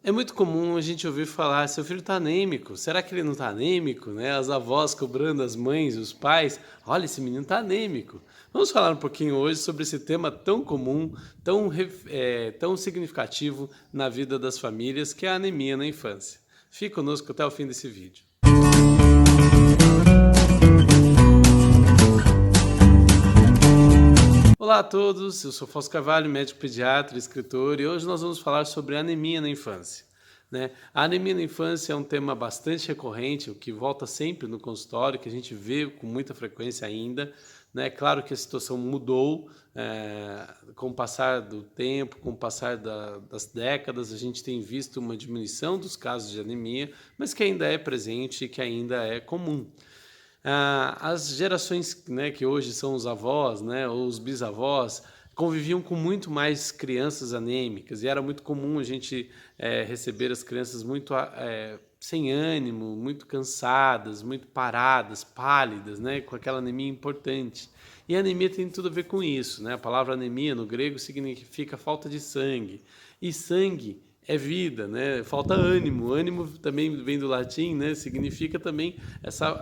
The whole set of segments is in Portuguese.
É muito comum a gente ouvir falar: "Seu filho está anêmico, será que ele não está anêmico?", né, as avós cobrando as mães, os pais: "Olha, esse menino está anêmico". Vamos falar um pouquinho hoje sobre esse tema tão comum, tão significativo na vida das famílias, que é a anemia na infância. Fique conosco até o fim desse vídeo. Olá a todos, eu sou Fausto Carvalho, médico pediatra, escritor, e hoje nós vamos falar sobre anemia na infância. Né? A anemia na infância é um tema bastante recorrente, o que volta sempre no consultório, que a gente vê com muita frequência ainda. Né? Claro que a situação mudou com o passar do tempo, com o passar das décadas, a gente tem visto uma diminuição dos casos de anemia, mas que ainda é presente e que ainda é comum. As gerações, né, que hoje são os avós, né, ou os bisavós, conviviam com muito mais crianças anêmicas e era muito comum a gente receber as crianças muito sem ânimo, muito cansadas, muito paradas, pálidas, né, com aquela anemia importante. E a anemia tem tudo a ver com isso, né? A palavra anemia no grego significa falta de sangue. E sangue é vida, né? Falta ânimo. Ânimo também vem do latim, né? Significa também essa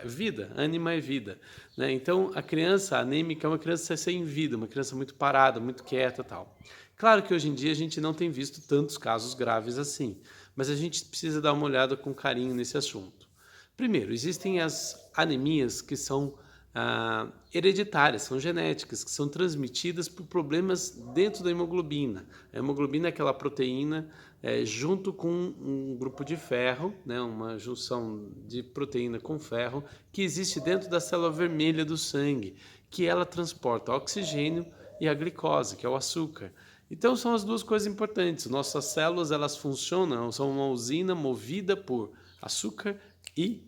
vida. Ânima é vida, né? Então a criança anêmica é uma criança sem vida, uma criança muito parada, muito quieta, tal. Claro que hoje em dia a gente não tem visto tantos casos graves assim, mas a gente precisa dar uma olhada com carinho nesse assunto. Primeiro, existem as anemias que são hereditárias, são genéticas, que são transmitidas por problemas dentro da hemoglobina. A hemoglobina é aquela proteína junto com um grupo de ferro, né, uma junção de proteína com ferro, que existe dentro da célula vermelha do sangue, que ela transporta oxigênio e a glicose, que é o açúcar. Então são as duas coisas importantes. Nossas células elas funcionam, são uma usina movida por açúcar e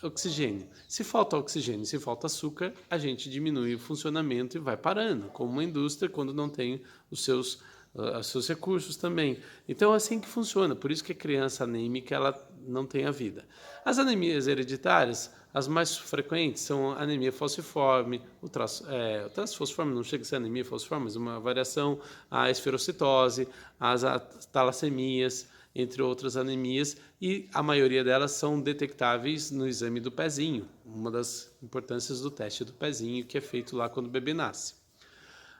oxigênio. Se falta oxigênio, se falta açúcar, a gente diminui o funcionamento e vai parando, como uma indústria quando não tem os seus recursos também. Então é assim que funciona, por isso que a criança anêmica ela não tem a vida. As anemias hereditárias, as mais frequentes são a anemia falciforme, o traço falciforme não chega a ser anemia falciforme, mas uma variação, a esferocitose, as talassemias, entre outras anemias, e a maioria delas são detectáveis no exame do pezinho, uma das importâncias do teste do pezinho, que é feito lá quando o bebê nasce.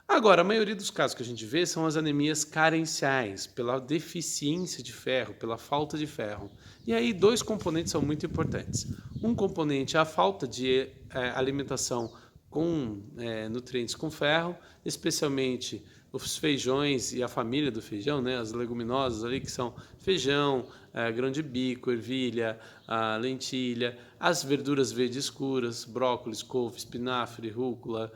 Agora, a maioria dos casos que a gente vê são as anemias carenciais, pela deficiência de ferro, pela falta de ferro. E aí, dois componentes são muito importantes. Um componente é a falta de alimentação com nutrientes com ferro, especialmente os feijões e a família do feijão, né, as leguminosas ali que são feijão, grão de bico, ervilha, lentilha, as verduras verdes escuras, brócolis, couve, espinafre, rúcula,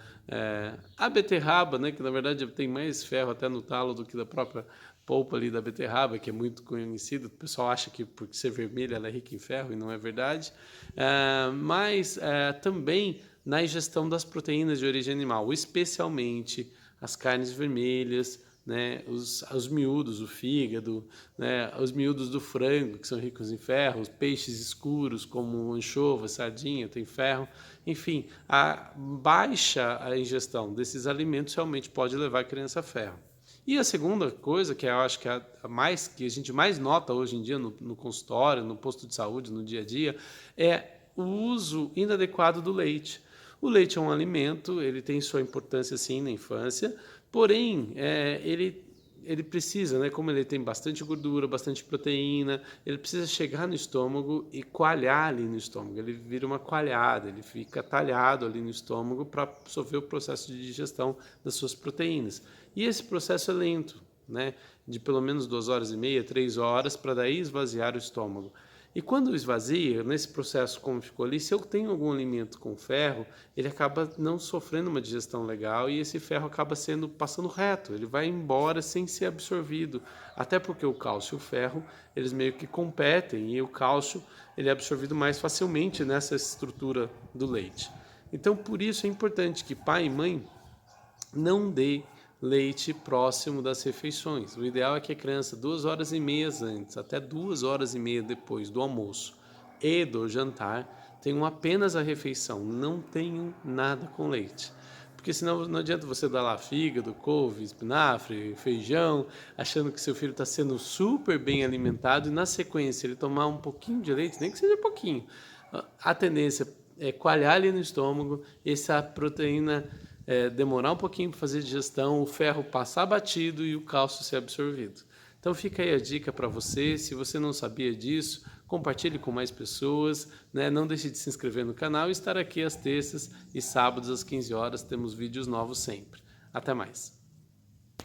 a beterraba, né, que na verdade tem mais ferro até no talo do que da própria polpa ali da beterraba, que é muito conhecida. O pessoal acha que por ser vermelha ela é rica em ferro e não é verdade. Mas também na ingestão das proteínas de origem animal, especialmente as carnes vermelhas, né, os miúdos, o fígado, né, os miúdos do frango, que são ricos em ferro, os peixes escuros, como anchova, sardinha, tem ferro. Enfim, a baixa a ingestão desses alimentos realmente pode levar a criança a ferro. E a segunda coisa, que eu acho que é que a gente mais nota hoje em dia no consultório, no posto de saúde, no dia a dia, é o uso inadequado do leite. O leite é um alimento, ele tem sua importância sim na infância, porém ele precisa, né, como ele tem bastante gordura, bastante proteína, ele precisa chegar no estômago e coalhar ali no estômago. Ele vira uma coalhada, ele fica talhado ali no estômago para sofrer o processo de digestão das suas proteínas. E esse processo é lento, né, de pelo menos 2 horas e meia, 3 horas, para daí esvaziar o estômago. E quando esvazia, nesse processo como ficou ali, se eu tenho algum alimento com ferro, ele acaba não sofrendo uma digestão legal e esse ferro acaba passando reto, ele vai embora sem ser absorvido. Até porque o cálcio e o ferro, eles meio que competem e o cálcio ele é absorvido mais facilmente nessa estrutura do leite. Então, por isso é importante que pai e mãe não dê leite próximo das refeições. O ideal é que a criança 2 horas e meia antes, até 2 horas e meia depois do almoço e do jantar, tenham apenas a refeição, não tenham nada com leite. Porque senão não adianta você dar lá fígado, couve, espinafre, feijão, achando que seu filho está sendo super bem alimentado e na sequência ele tomar um pouquinho de leite, nem que seja pouquinho. A tendência é coalhar ali no estômago, essa proteína demorar um pouquinho para fazer digestão, o ferro passar batido e o cálcio ser absorvido. Então fica aí a dica para você, se você não sabia disso, compartilhe com mais pessoas, né? Não deixe de se inscrever no canal e estar aqui às terças e sábados às 15 horas, temos vídeos novos sempre. Até mais!